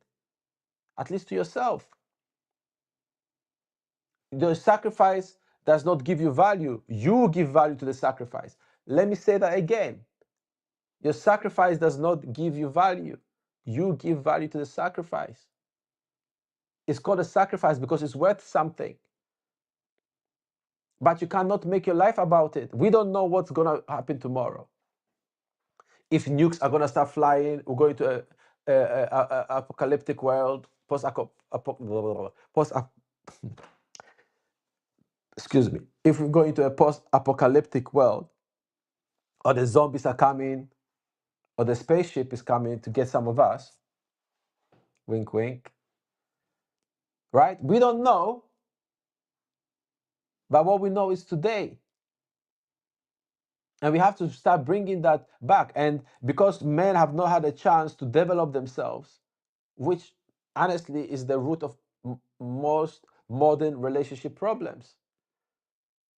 at least to yourself. The sacrifice does not give you value. You give value to the sacrifice. Let me say that again. Your sacrifice does not give you value. You give value to the sacrifice. It's called a sacrifice because it's worth something. But you cannot make your life about it. We don't know what's going to happen tomorrow. If nukes are going to start flying, we're going to a apocalyptic world, excuse me. If we go into a post-apocalyptic world, or the zombies are coming, or the spaceship is coming to get some of us, wink, wink, right? We don't know, but what we know is today. And we have to start bringing that back. And because men have not had a chance to develop themselves, which honestly is the root of most modern relationship problems.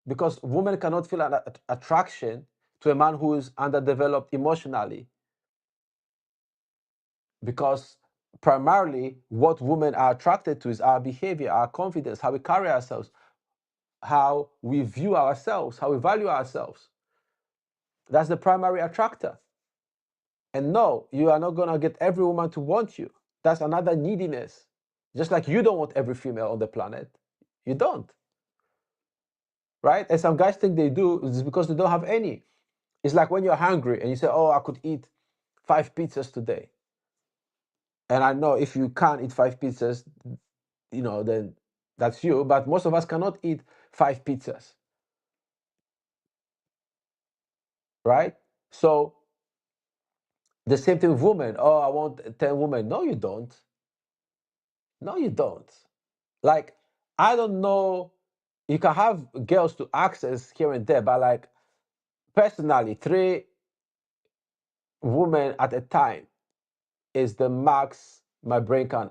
Because women cannot feel an attraction to a man who is underdeveloped emotionally. Because primarily what women are attracted to is our behavior, our confidence, how we carry ourselves, how we view ourselves, how we value ourselves. That's the primary attractor. And no, you are not going to get every woman to want you. That's another neediness. Just like you don't want every female on the planet. You don't. Right? And some guys think they do, it's because they don't have any. It's like when you're hungry and you say, oh, I could eat 5 pizzas today. And I know if you can't eat 5 pizzas, then that's you. But most of us cannot eat 5 pizzas. Right? So the same thing with women. Oh, I want 10 women. No, you don't. No, you don't. Like, I don't know. You can have girls to access here and there, but like, personally, 3 women at a time is the max my brain can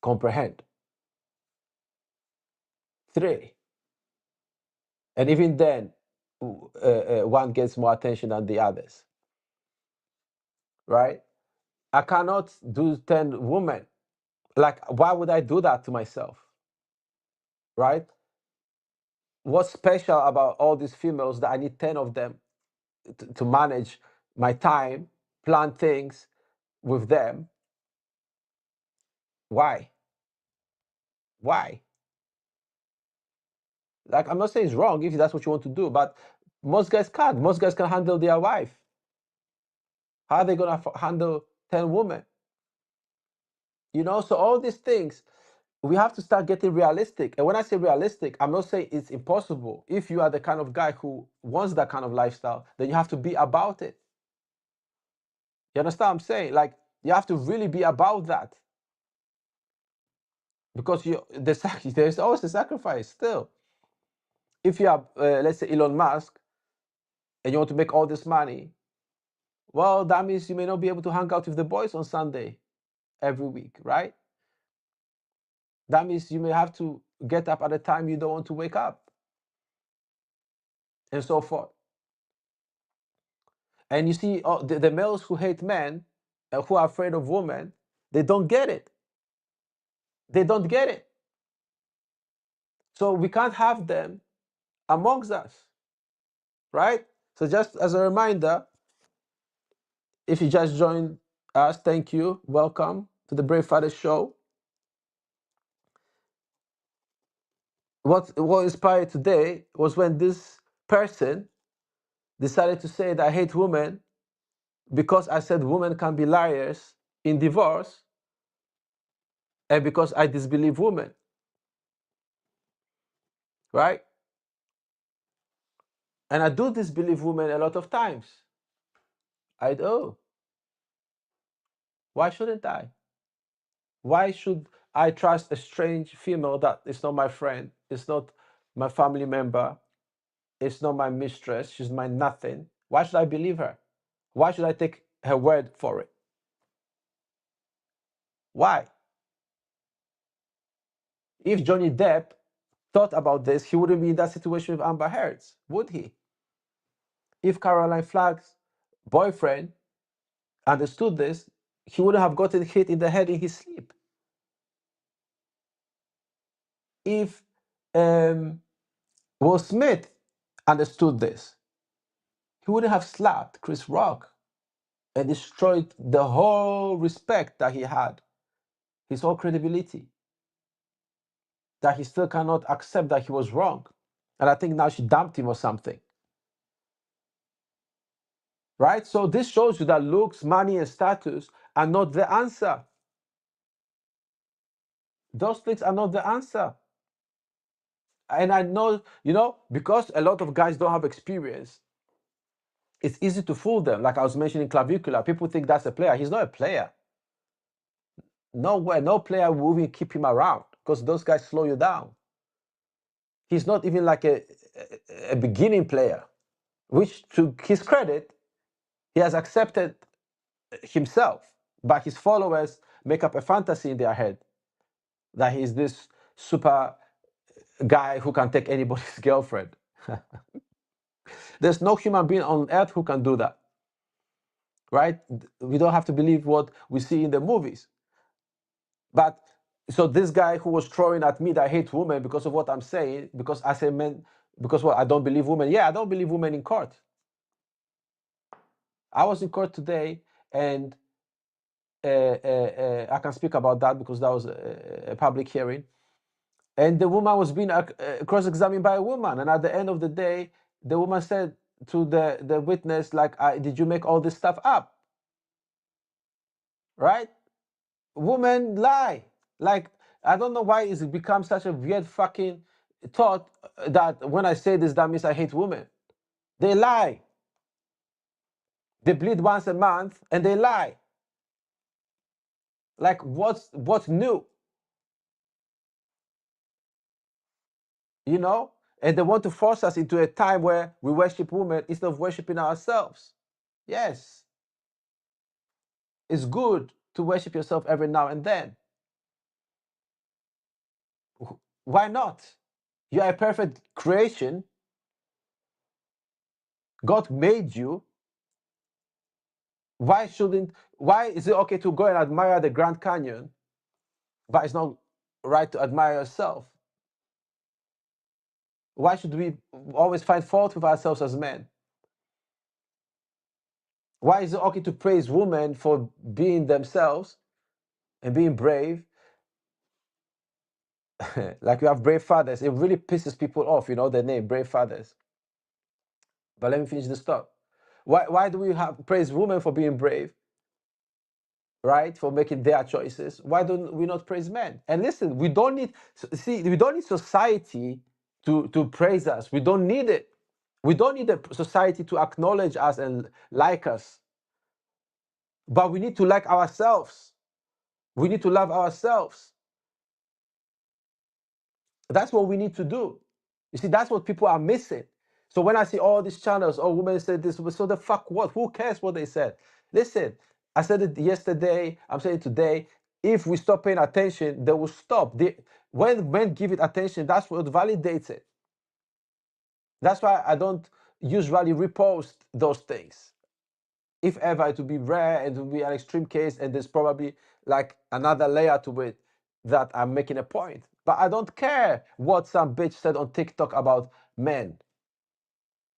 comprehend. 3. And even then, one gets more attention than the others. Right? I cannot do 10 women. Like, why would I do that to myself? Right? What's special about all these females that I need 10 of them to manage my time, plan things with them? Why? Why? Like, I'm not saying it's wrong if that's what you want to do, but most guys can't. Most guys can handle their wife. How are they going to handle 10 women? So all these things, we have to start getting realistic. And when I say realistic, I'm not saying it's impossible. If you are the kind of guy who wants that kind of lifestyle, then you have to be about it. You understand what I'm saying? Like, you have to really be about that. Because there's always a sacrifice still. If you have, let's say, Elon Musk, and you want to make all this money, well, that means you may not be able to hang out with the boys on Sunday every week, right? That means you may have to get up at a time you don't want to wake up, and so forth. And you see, the males who hate men and who are afraid of women, they don't get it. They don't get it. So we can't have them amongst us, right? So just as a reminder, if you just joined us, thank you. Welcome to the Brave Father Show. What inspired today was when this person decided to say that I hate women because I said women can be liars in divorce, and because I disbelieve women. right? And I do disbelieve women a lot of times. I do. Why shouldn't I? Why should I trust a strange female that is not my friend, it's not my family member, it's not my mistress, she's my nothing? Why should I believe her? Why should I take her word for it? Why? If Johnny Depp thought about this, he wouldn't be in that situation with Amber Heard, would he? If Caroline Flack's boyfriend understood this, he wouldn't have gotten hit in the head in his sleep. If Will Smith understood this, he wouldn't have slapped Chris Rock and destroyed the whole respect that he had, his whole credibility, that he still cannot accept that he was wrong. And I think now she dumped him or something. Right? So this shows you that looks, money, and status are not the answer. Those things are not the answer. And I know, because a lot of guys don't have experience, it's easy to fool them. Like I was mentioning Clavicular, people think that's a player. He's not a player. Nowhere, no player will even keep him around because those guys slow you down. He's not even like a beginning player, which to his credit, he has accepted himself, but his followers make up a fantasy in their head that he's this super guy who can take anybody's girlfriend. There's no human being on earth who can do that, right? We don't have to believe what we see in the movies. But so this guy who was throwing at me that I hate women because of what I'm saying, because I say men, because I don't believe women. Yeah, I don't believe women in court. I was in court today, and I can speak about that because that was a public hearing. And the woman was being cross-examined by a woman. And at the end of the day, the woman said to the witness, like, did you make all this stuff up? Right? Women lie. Like, I don't know why it's become such a weird fucking thought that when I say this, that means I hate women. They lie. They bleed once a month and they lie. Like, what's new? And they want to force us into a time where we worship women instead of worshiping ourselves. Yes, it's good to worship yourself every now and then. Why not? You are a perfect creation. God made you. Why is it okay to go and admire the Grand Canyon, but it's not right to admire yourself? Why should we always find fault with ourselves as men? Why is it okay to praise women for being themselves and being brave? Like you have brave fathers. It really pisses people off, the name brave fathers. But let me finish this thought. Why do we have praise women for being brave, right? For making their choices? Why don't we not praise men? And listen, we don't need society to praise us. We don't need it. We don't need a society to acknowledge us and like us. But we need to like ourselves. We need to love ourselves. That's what we need to do. You see, that's what people are missing. So when I see all these channels, oh, women said this, so the fuck what? Who cares what they said? Listen, I said it yesterday, I'm saying it today. If we stop paying attention, they will stop. When men give it attention, that's what validates it. That's why I don't usually repost those things. If ever, it will be rare and it will be an extreme case, and there's probably like another layer to it that I'm making a point. But I don't care what some bitch said on TikTok about men.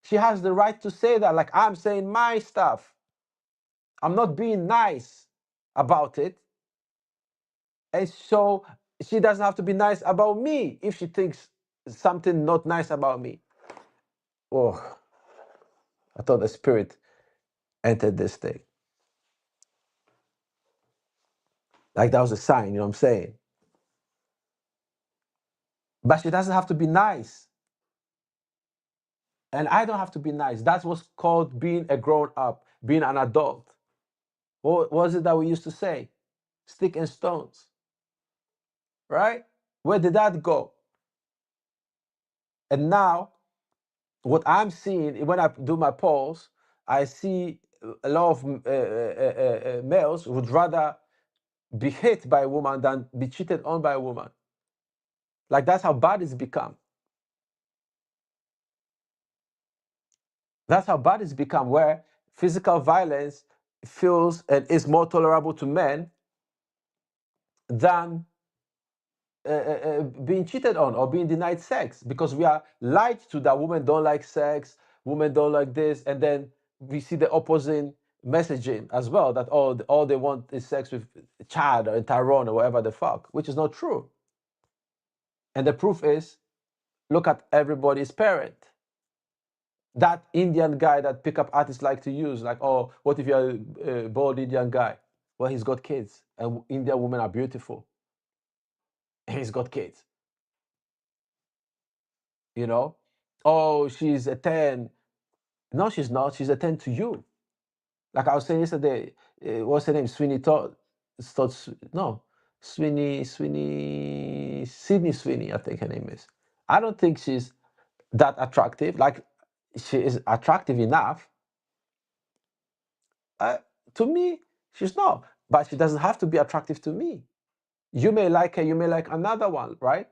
She has the right to say that, like I'm saying my stuff. I'm not being nice about it. And so she doesn't have to be nice about me if she thinks something not nice about me. Oh, I thought the spirit entered this thing. Like that was a sign, you know what I'm saying? But she doesn't have to be nice. And I don't have to be nice. That's what's called being a grown up, being an adult. What was it that we used to say? Stick and stones. Right? Where did that go? And now, what I'm seeing when I do my polls, I see a lot of males would rather be hit by a woman than be cheated on by a woman. Like, that's how bad it's become. That's how bad it's become, where physical violence feels and is more tolerable to men than being cheated on or being denied sex, because we are lied to that women don't like sex, women don't like this, and then we see the opposite messaging as well, that all they want is sex with Chad or Tyrone or whatever the fuck, which is not true. And the proof is, look at everybody's parent. That Indian guy that pickup artists like to use, like, oh, what if you're a bald Indian guy? Well, he's got kids, and Indian women are beautiful. And he's got kids. You know? Oh, she's a 10. No, she's not. She's a 10 to you. Like I was saying yesterday, what's her name? Sweeney Todd. No, Sydney Sweeney, I think her name is. I don't think she's that attractive. Like, she is attractive enough. To me, she's not. But she doesn't have to be attractive to me. You may like her, you may like another one, right?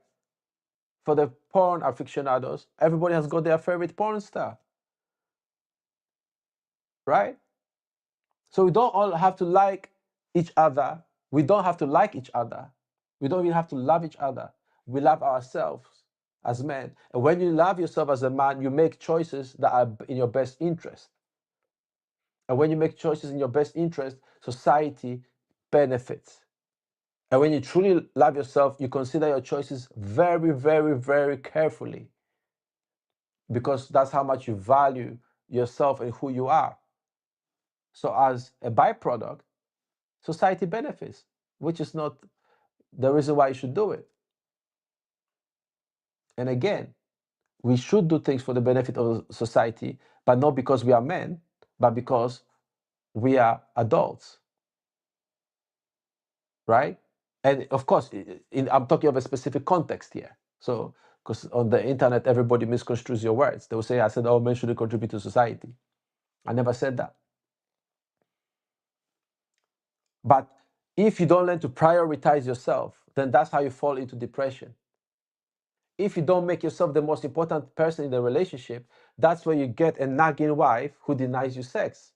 For the porn aficionados, everybody has got their favorite porn star, right? So we don't all have to like each other. We don't have to like each other. We don't even have to love each other. We love ourselves as men. And when you love yourself as a man, you make choices that are in your best interest. And when you make choices in your best interest, society benefits. And when you truly love yourself, you consider your choices very, very, very carefully, because that's how much you value yourself and who you are. So as a byproduct, society benefits, which is not the reason why you should do it. And again, we should do things for the benefit of society, but not because we are men, but because we are adults, right? And of course, I'm talking of a specific context here. So, because on the internet, everybody misconstrues your words. They will say, I said, oh, men shouldn't contribute to society. I never said that. But if you don't learn to prioritize yourself, then that's how you fall into depression. If you don't make yourself the most important person in the relationship, that's where you get a nagging wife who denies you sex.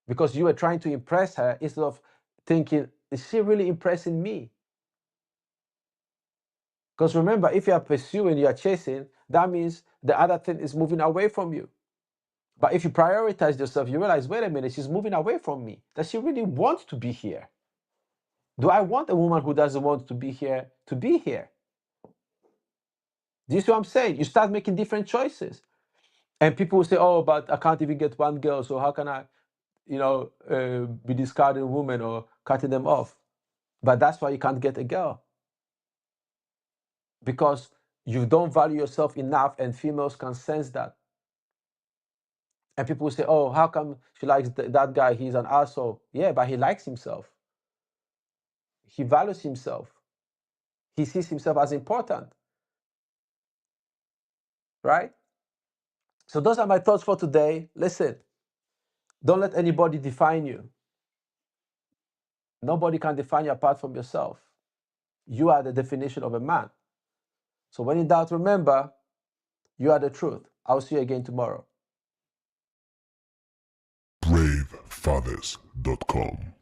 Because you were trying to impress her instead of thinking, is she really impressing me? Because remember, if you are pursuing, you are chasing, that means the other thing is moving away from you. But if you prioritize yourself, you realize, wait a minute, she's moving away from me. Does she really want to be here? Do I want a woman who doesn't want to be here to be here? Do you see what I'm saying? You start making different choices. And people will say, oh, but I can't even get one girl, so how can I, be discarding women or cutting them off? But that's why you can't get a girl. Because you don't value yourself enough, and females can sense that. And people will say, oh, how come she likes that guy? He's an asshole. Yeah, but he likes himself. He values himself. He sees himself as important. Right? So those are my thoughts for today. Listen, don't let anybody define you. Nobody can define you apart from yourself. You are the definition of a man. So when in doubt, remember, you are the truth. I'll see you again tomorrow. BraveFathers.com